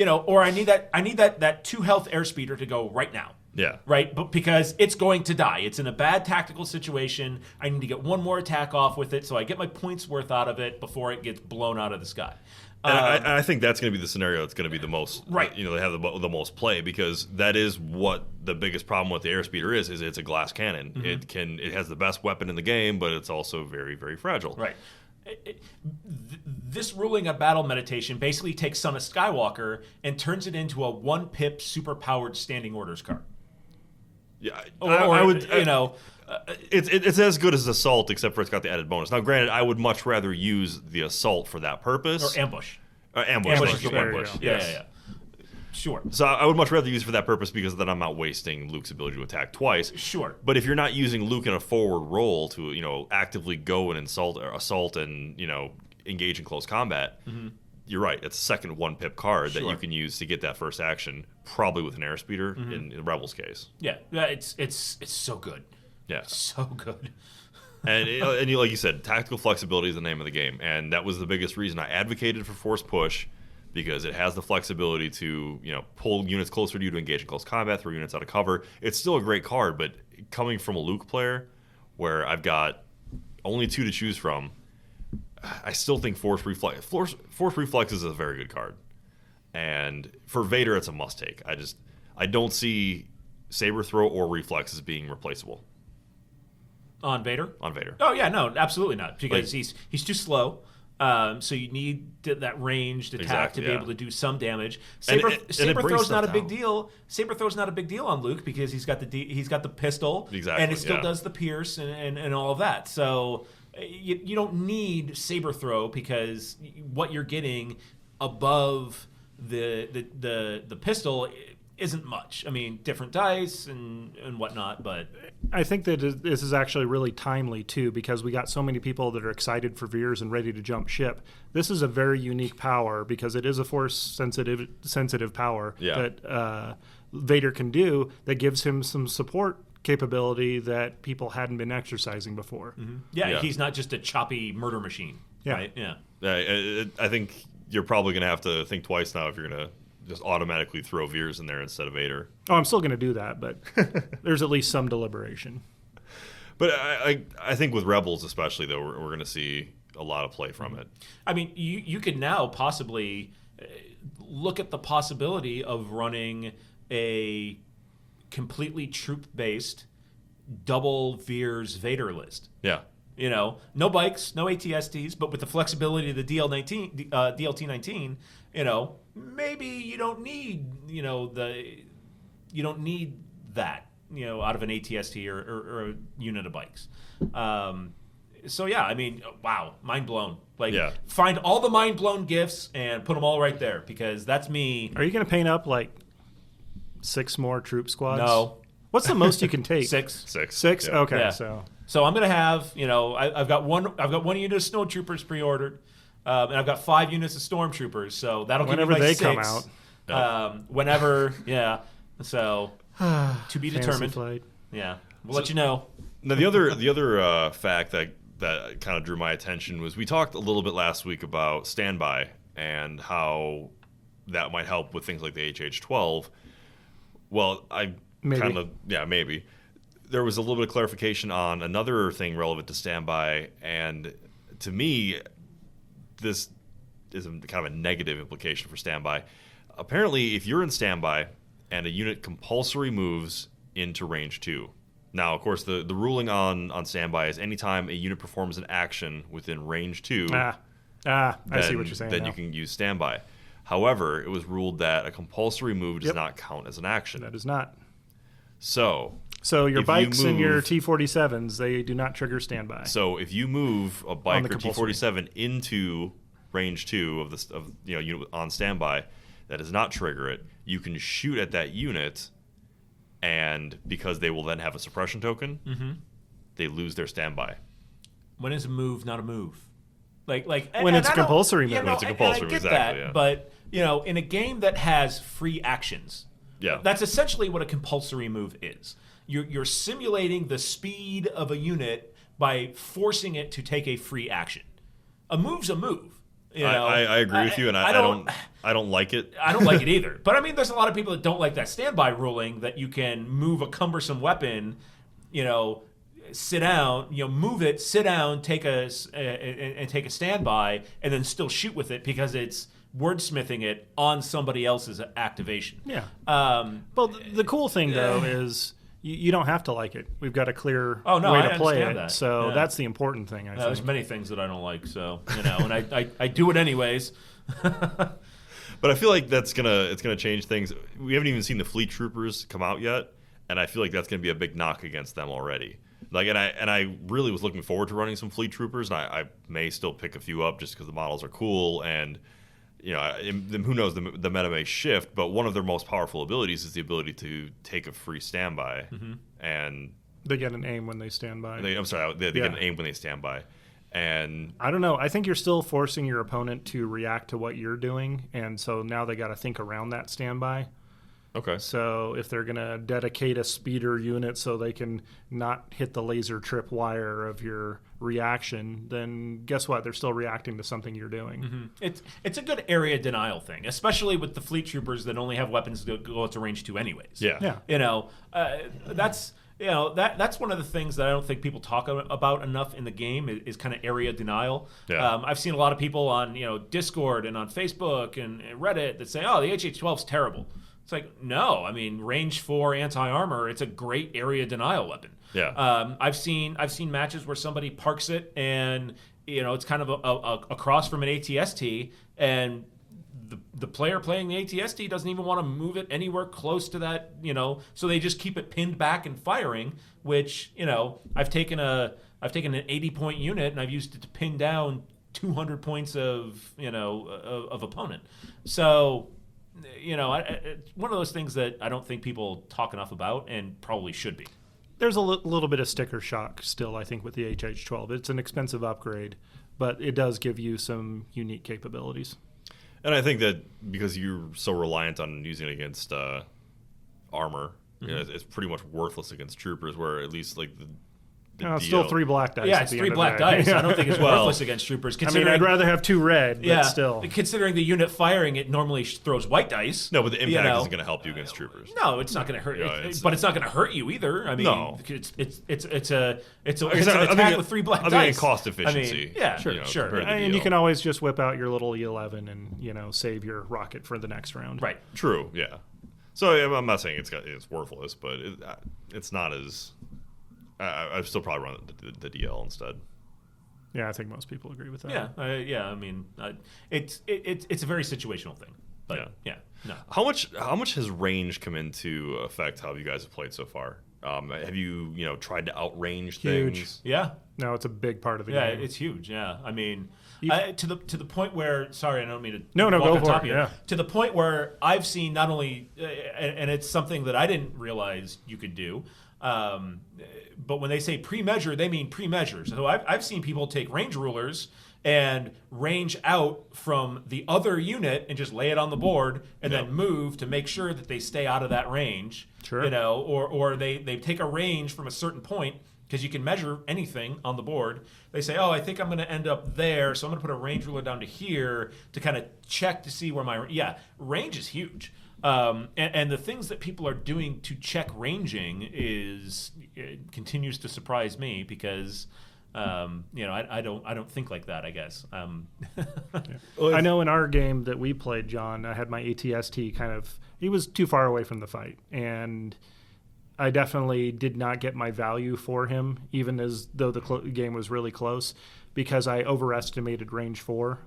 Or I need that 2 health airspeeder to go right now. Yeah. Right? But because it's going to die. It's in a bad tactical situation. I need to get one more attack off with it so I get my points worth out of it before it gets blown out of the sky. And I think that's going to be the scenario that's going to be the most, right. They have the most play, because that is what the biggest problem with the airspeeder is it's a glass cannon. Mm-hmm. It has the best weapon in the game, but it's also very, very fragile. Right. This ruling of battle meditation basically takes Son of Skywalker and turns it into a 1 pip super powered standing orders card. Yeah, I would. It's as good as assault, except for it's got the added bonus. Now, granted, I would much rather use the assault for that purpose. Or ambush. Ambush is the ambush. Yeah. Sure. So I would much rather use it for that purpose, because then I'm not wasting Luke's ability to attack twice. Sure. But if you're not using Luke in a forward role to actively go and assault and engage in close combat. Mm-hmm. You're right. It's a second 1 pip card that you can use to get that first action, probably with an airspeeder in Rebels' case. Yeah, it's so good. Yeah, so good. and like you said, tactical flexibility is the name of the game, and that was the biggest reason I advocated for force push, because it has the flexibility to pull units closer to you to engage in close combat, throw units out of cover. It's still a great card, but coming from a Luke player, where I've got only 2 to choose from, I still think Force Reflex is a very good card. And for Vader, it's a must-take. I don't see Saber Throw or Reflex as being replaceable. On Vader? On Vader. Oh, yeah, no, absolutely not. Because he's too slow. So you need that ranged attack to be able to do some damage. Saber Throw's not a big deal. Saber Throw's not a big deal on Luke, because he's got the pistol. Exactly, and it still does the pierce and all of that. So you don't need Saber Throw, because what you're getting above the pistol isn't much. I mean, different dice and whatnot, but I think that this is actually really timely too, because we got so many people that are excited for Veers and ready to jump ship. This is a very unique power because it is a force sensitive power that Vader can do that gives him some support capability that people hadn't been exercising before. Yeah, he's not just a choppy murder machine. Yeah. Right? Yeah. I think you're probably going to have to think twice now if you're going to just automatically throw Veers in there instead of Vader. Oh, I'm still going to do that, but there's at least some deliberation. But I think with Rebels especially, though, we're going to see a lot of play from it. I mean, you could now possibly look at the possibility of running a completely troop-based double Veers Vader list. Yeah. You know, no bikes, no ATSTs, but with the flexibility of the DLT-19, you know, maybe you don't need, you don't need that, you know, out of an ATST or a unit of bikes. So yeah, I mean, wow, mind blown. Like, find all the mind blown gifts and put them all right there, because that's me. Are you going to paint up like 6 more troop squads? No. What's the most you can take? 6. 6? Yeah. Okay, Yeah. So I'm going to have, you know, I've got one unit of snowtroopers pre-ordered, and I've got 5 units of stormtroopers. So that'll whenever give me my they 6. come out. Whenever, yeah. So to be determined. Flight. Yeah, we'll let you know. Now the other fact that kind of drew my attention was we talked a little bit last week about standby and how that might help with things like the HH-12. Well, maybe. There was a little bit of clarification on another thing relevant to standby, and to me, this is kind of a negative implication for standby. Apparently, if you're in standby and a unit compulsory moves into range 2. Now, of course, the ruling on standby is anytime a unit performs an action within range 2, I see what you're saying. Then now. you can use standby. However, it was ruled that a compulsory move does not count as an action. That is not. So your bikes and your T-47s, they do not trigger standby. So if you move a bike or compulsory. T-47 into range 2 of unit on standby, that does not trigger it. You can shoot at that unit, and because they will then have a suppression token, they lose their standby. When is a move not a move? Like when it's a compulsory move. When it's a compulsory move, exactly. Yeah. But you know, in a game that has free actions, that's essentially what a compulsory move is. You're simulating the speed of a unit by forcing it to take a free action. A move's a move. You know? I agree with you, and I don't like it. I don't like it either. But I mean, there's a lot of people that don't like that standby ruling that you can move a cumbersome weapon, you know, sit down, you know, move it, sit down, take a standby, and then still shoot with it because it's wordsmithing it on somebody else's activation. Yeah. Well, the cool thing though is you don't have to like it. We've got a clear way to play it. That. So that's the important thing. I think there's many things that I don't like. So you know, and I do it anyways. But I feel like it's gonna change things. We haven't even seen the fleet troopers come out yet, and I feel like that's gonna be a big knock against them already. Like, and I really was looking forward to running some fleet troopers, and I may still pick a few up just because the models are cool, and you know, who knows, the meta may shift, but one of their most powerful abilities is the ability to take a free standby, and they get an aim when they stand by. They get an aim when they stand by, and I don't know. I think you're still forcing your opponent to react to what you're doing, and so now they got to think around that standby. Okay. So if they're going to dedicate a speeder unit so they can not hit the laser trip wire of your reaction, then guess what? They're still reacting to something you're doing. It's a good area denial thing, especially with the fleet troopers that only have weapons that go to range 2 anyways. Yeah. You know, that's one of the things that I don't think people talk about enough in the game is kind of area denial. Yeah. I've seen a lot of people on Discord and on Facebook and Reddit that say, "Oh, the HH-12 is terrible." It's like, no, I mean, range 4 anti-armor, it's a great area denial weapon. Yeah. I've seen matches where somebody parks it and, it's kind of across from an ATST, and the player playing the ATST doesn't even want to move it anywhere close to that, so they just keep it pinned back and firing, which, I've taken an 80-point unit and I've used it to pin down 200 points of opponent. So, it's one of those things that I don't think people talk enough about, and probably should be. There's a little bit of sticker shock still, I think, with the HH-12. It's an expensive upgrade, but it does give you some unique capabilities. And I think that because you're so reliant on using it against armor, it's pretty much worthless against troopers, where at least like the it's still 3 black dice. Yeah, it's 3 black dice. I don't think it's worthless against troopers. I'd rather have 2 red, but still. Considering the unit firing, it normally throws white dice. No, but the impact isn't going to help you against troopers. No, it's not going to hurt you. But it's not going to hurt you either. I mean, no. It's an attack with 3 black dice. I mean, cost efficiency. Sure. And you can always just whip out your little E11 and save your rocket for the next round. Right. True, yeah. So I'm not saying it's worthless, but it's not as... I'd still probably run the DL instead. Yeah, I think most people agree with that. Yeah. I mean, it's a very situational thing. But no. How much has range come into effect? How you guys have played so far? Have you tried to outrange things? Huge. Yeah. No, it's a big part of the game. Yeah, it's huge. Yeah, I mean, to the point where sorry, I don't mean to no walk go on top for it. of you. Yeah. To the point where I've seen not only and it's something that I didn't realize you could do. But when they say pre-measure, they mean pre-measure. So I've seen people take range rulers and range out from the other unit and just lay it on the board and then move to make sure that they stay out of that range. Sure. Or they take a range from a certain point, because you can measure anything on the board. They say, I think I'm going to end up there, so I'm going to put a range ruler down to here to kind of check to see where my... Yeah, range is huge. And the things that people are doing to check ranging continues to surprise me, because I don't think like that, I guess. I know in our game that we played, John, I had my ATST he was too far away from the fight, and I definitely did not get my value for him, even as though the game was really close, because I overestimated range 4.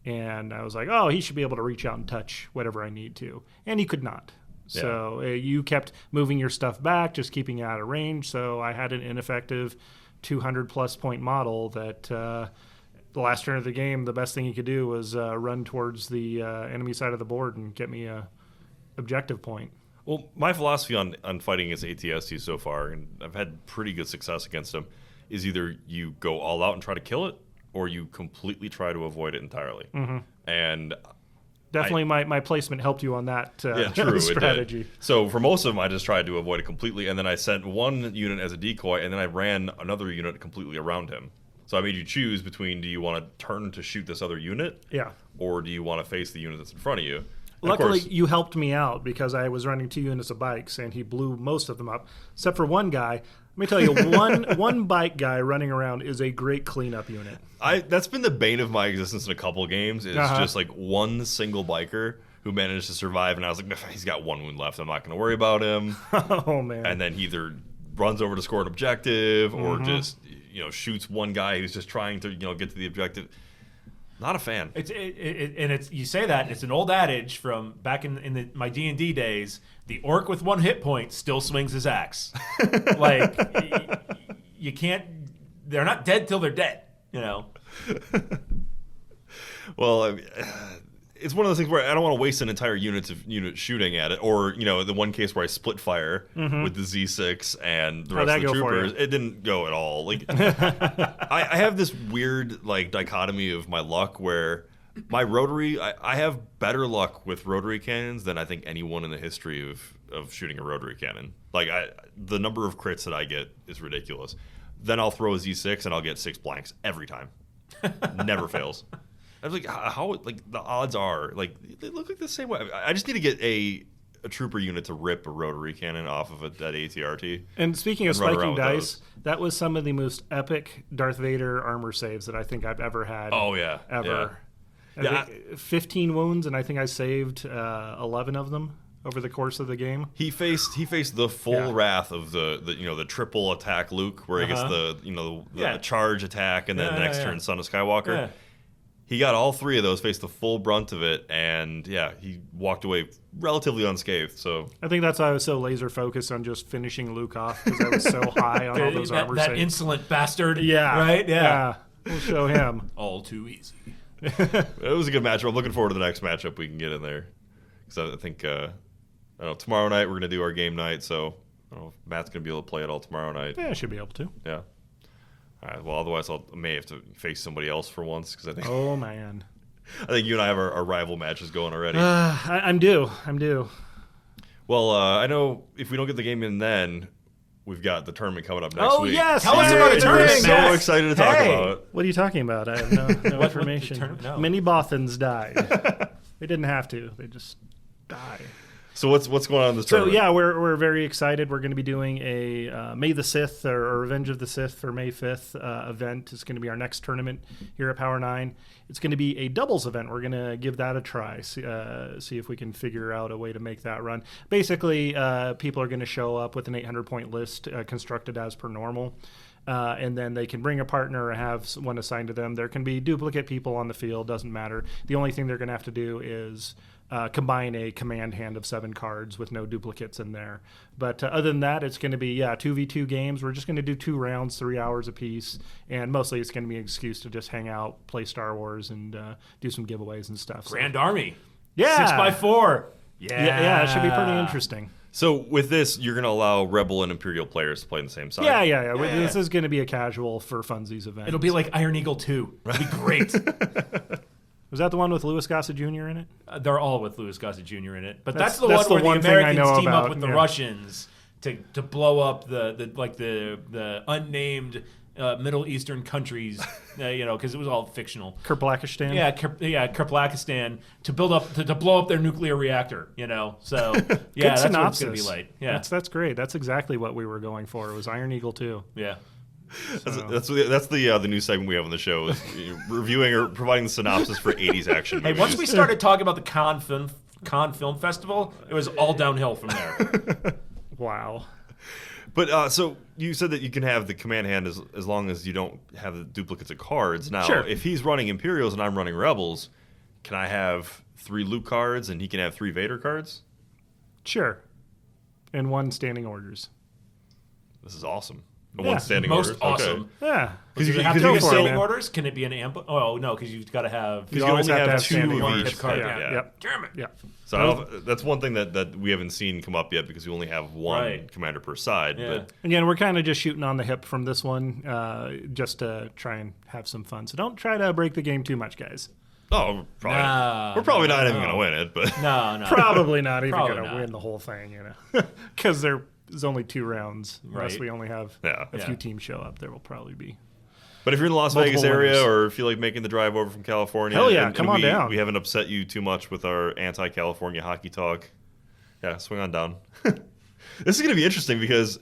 And I was like, he should be able to reach out and touch whatever I need to. And he could not. Yeah. So you kept moving your stuff back, just keeping it out of range. So I had an ineffective 200-plus point model that the last turn of the game, the best thing he could do was run towards the enemy side of the board and get me a objective point. Well, my philosophy on fighting against ATST so far, and I've had pretty good success against them, is either you go all out and try to kill it, or you completely try to avoid it entirely. Mm-hmm. And definitely my placement helped you on that strategy. It did. So for most of them, I just tried to avoid it completely, and then I sent one unit as a decoy, and then I ran another unit completely around him. So I made you choose between, do you want to turn to shoot this other unit? Yeah. Or do you want to face the unit that's in front of you? Luckily, you helped me out, because I was running 2 units of bikes, and he blew most of them up, except for one guy. Let me tell you, one bike guy running around is a great cleanup unit. That's been the bane of my existence in a couple games, is just like one single biker who managed to survive, and I was like, he's got 1 wound left, I'm not going to worry about him. Oh, man. And then he either runs over to score an objective, or just shoots one guy who's just trying to get to the objective. Not a fan. It's you say that, it's an old adage from back in my D&D days. The orc with 1 hit point still swings his axe. Like you can't. They're not dead till they're dead. Well, I mean, it's one of those things where I don't want to waste an entire unit shooting at it, or the one case where I split fire with the Z6 and the rest of the troopers. It didn't go at all. Like I have this weird dichotomy of my luck where my rotary, I have better luck with rotary cannons than I think anyone in the history of shooting a rotary cannon. The number of crits that I get is ridiculous. Then I'll throw a Z6 and I'll get 6 blanks every time. Never fails. I was like, how? The odds are they look like the same way. I just need to get a trooper unit to rip a rotary cannon off of that ATRT. And speaking of spiking dice, that was some of the most epic Darth Vader armor saves that I think I've ever had. Oh yeah, ever. Yeah. 15 wounds, and I think I saved 11 of them over the course of the game. He faced the full wrath of the triple attack Luke, where he gets the charge attack, and then the next turn Son of Skywalker. Yeah. He got all 3 of those, faced the full brunt of it, and he walked away relatively unscathed. So I think that's why I was so laser focused on just finishing Luke off, because I was so high on all those armor saves. That insolent bastard. Yeah. Right? Yeah. We'll show him. All too easy. It was a good matchup. I'm looking forward to the next matchup we can get in there. because I think I don't know, tomorrow night we're going to do our game night, so I don't know if Matt's going to be able to play it all tomorrow night. Yeah, I should be able to. Yeah. All right. Well, otherwise I may have to face somebody else for once because I think. Oh man. I think you and I have our rival matches going already. I'm due. Well, I know if we don't get the game in then, we've got the tournament coming up next week. Oh yes. Tell us about the We're tournament, so Matt. excited to talk Hey. about it. What are you talking about? I have no information. No. Many Bothans died. They didn't have to. They just die. So what's going on in this So tournament? yeah, we're very excited. We're going to be doing a May the Sith or Revenge of the Sith for May 5th event. It's going to be our next tournament here at Power 9. It's going to be a doubles event. We're going to give that a try. See if we can figure out a way to make that run. Basically, people are going to show up with an 800-point list constructed as per normal. And then they can bring a partner or have one assigned to them. There can be duplicate people on the field, doesn't matter. The only thing they're going to have to do is combine a command hand of 7 cards with no duplicates in there. But other than that, it's going to be 2v2 games. We're just going to do 2 rounds, 3 hours apiece, and mostly it's going to be an excuse to just hang out, play Star Wars, and do some giveaways and stuff. Grand Army. Yeah. 6x4. Yeah, it should be pretty interesting. So with this, you're going to allow Rebel and Imperial players to play on the same side? Yeah. This is going to be a casual for funsies event. It'll be like Iron Eagle 2. It'll be great. Was that the one with Louis Gossett Jr. in it? They're all with Louis Gossett Jr. in it. But That's that's the the one where one the thing I Americans know team about, up with the yeah. Russians to blow up the unnamed Middle Eastern countries, because it was all fictional. Kerplakistan? Kerplakistan to blow up their nuclear reactor. So yeah, that's what it's going to be like. Yeah, that's great. That's exactly what we were going for. It was Iron Eagle 2. yeah. That's the new segment we have on the show, is reviewing or providing the synopsis for 80s action Hey, movies. once we started talking about the Cannes Film Festival, it was all downhill from there. Wow. But so you said that you can have the command hand as long as you don't have the duplicates of cards. Now, Sure. if he's running Imperials and I'm running Rebels, can I have 3 Luke cards and he can have 3 Vader cards? Sure. And 1 standing orders. This is awesome. Yeah. One standing Most orders. awesome. Okay. Yeah. Does it have to be standing orders? Can it be an ambush? Oh no, because you've got to have. You always only have to have have 2 standing of orders. each card. card. Yeah. Yep. Damn it. Yeah. So I don't know that's one thing that we haven't seen come up yet because we only have 1 Right. commander per side. Yeah. But Again, we're kind of just shooting on the hip from this one, just to try and have some fun. So don't try to break the game too much, guys. we're probably not even going to win it. But No. Probably not even Probably going to not. win the whole thing, because there's only 2 rounds. Unless Right. we only have Yeah. a Yeah. few teams show up, there will probably be. But if you're in the Las Multiple Vegas area winners. or feel like making the drive over from California, Hell yeah, and come on down. We haven't upset you too much with our anti-California hockey talk. Yeah, swing on down. This is going to be interesting because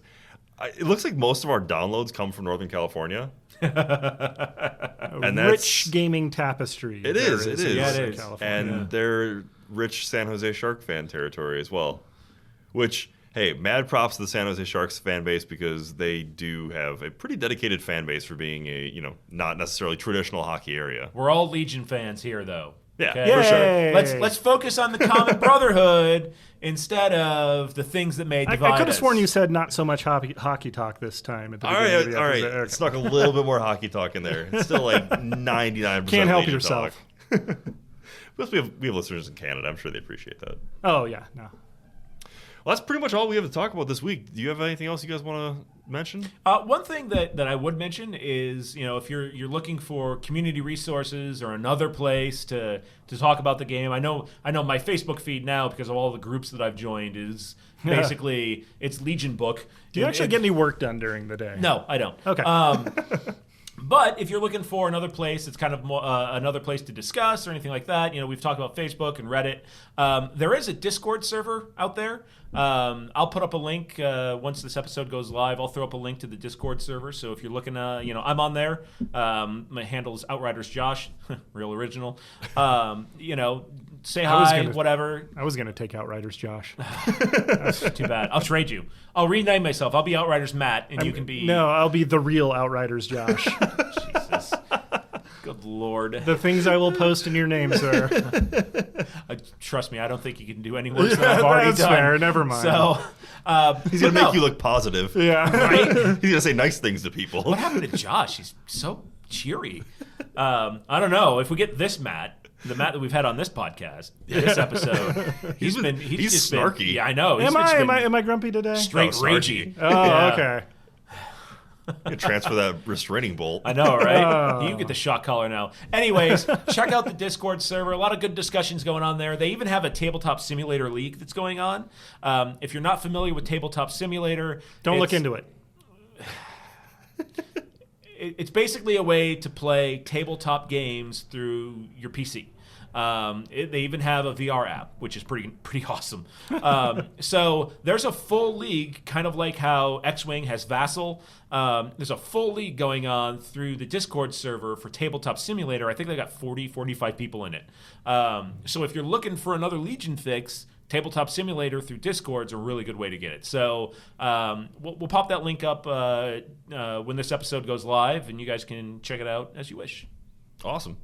it looks like most of our downloads come from Northern California. And that's Rich gaming tapestry. It there is. It in is. Yeah, it Southern is. California. And they're rich San Jose Shark fan territory as well. Which, hey, mad props to the San Jose Sharks fan base because they do have a pretty dedicated fan base for being a, not necessarily traditional hockey area. We're all Legion fans here, though. Yeah, Okay? for sure. Yay! Let's focus on the common brotherhood instead of the things that may I divide could have us. sworn you said not so much hockey talk this time. At the All beginning right, of the all right. episode. Okay. Snuck a little bit more hockey talk in there. It's still like 99%. Can't help Legion yourself. talk. Plus, we have listeners in Canada. I'm sure they appreciate that. Oh yeah, no. Well, that's pretty much all we have to talk about this week. Do you have anything else you guys want to mention? One thing that I would mention is, if you're looking for community resources or another place to talk about the game, I know my Facebook feed now, because of all the groups that I've joined, is basically it's Legion Book. Do you actually get any work done during the day? No, I don't. Okay. But if you're looking for another place, it's kind of more, another place to discuss or anything like that. We've talked about Facebook and Reddit. There is a Discord server out there. I'll put up a link once this episode goes live. I'll throw up a link to the Discord server. So if you're looking, I'm on there. My handle is Outriders Josh, real original. Say hi, whatever. I was gonna take Outriders Josh. That's too bad. I'll trade you. I'll rename myself. I'll be Outriders Matt, and you can be. No, I'll be the real Outriders Josh. Jesus. Good Lord. The things I will post in your name, sir. Trust me, I don't think you can do any worse than I've already That's done. fair. Never mind. So, He's going to make you look positive. Yeah. right? He's going to say nice things to people. What happened to Josh? He's so cheery. I don't know. If we get this Matt, the Matt that we've had on this podcast, this episode, he's just snarky. Been, yeah, I know. Am I grumpy today? Straight ragey. Oh, Yeah. okay. You transfer that restraining bolt. I know, right? You get the shock collar now. Anyways, check out the Discord server. A lot of good discussions going on there. They even have a tabletop simulator league that's going on. If you're not familiar with tabletop simulator, Don't look into it. It's basically a way to play tabletop games through your PC. They even have a VR app, which is pretty awesome. So there's a full league, kind of like how X-Wing has Vassal. There's a full league going on through the Discord server for Tabletop Simulator. I think they got 45 people in it. So if you're looking for another Legion fix, Tabletop Simulator through Discord's a really good way to get it. So we'll pop that link up when this episode goes live, and you guys can check it out as you wish. Awesome.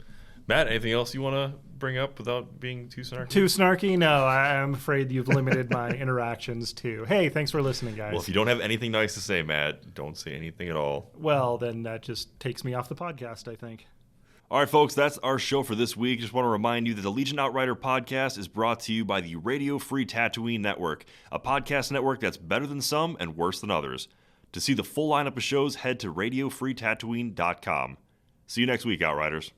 Matt, anything else you want to bring up without being too snarky? Too snarky? No, I'm afraid you've limited my interactions to, hey, thanks for listening, guys. Well, if you don't have anything nice to say, Matt, don't say anything at all. Well, then that just takes me off the podcast, I think. All right, folks, that's our show for this week. Just want to remind you that the Legion Outrider podcast is brought to you by the Radio Free Tatooine Network, a podcast network that's better than some and worse than others. To see the full lineup of shows, head to radiofreetatooine.com. See you next week, Outriders.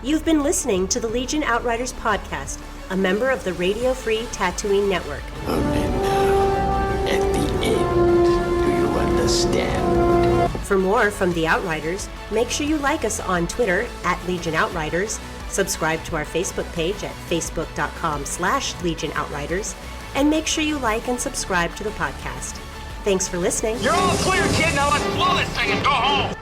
You've been listening to the Legion Outriders podcast, a member of the Radio Free Tatooine Network. Only now, at the end, do you understand? For more from the Outriders, make sure you like us on Twitter @Legion Outriders, subscribe to our Facebook page at facebook.com/Legion Outriders, and make sure you like and subscribe to the podcast. Thanks for listening. You're all clear, kid. Now let's blow this thing and go home.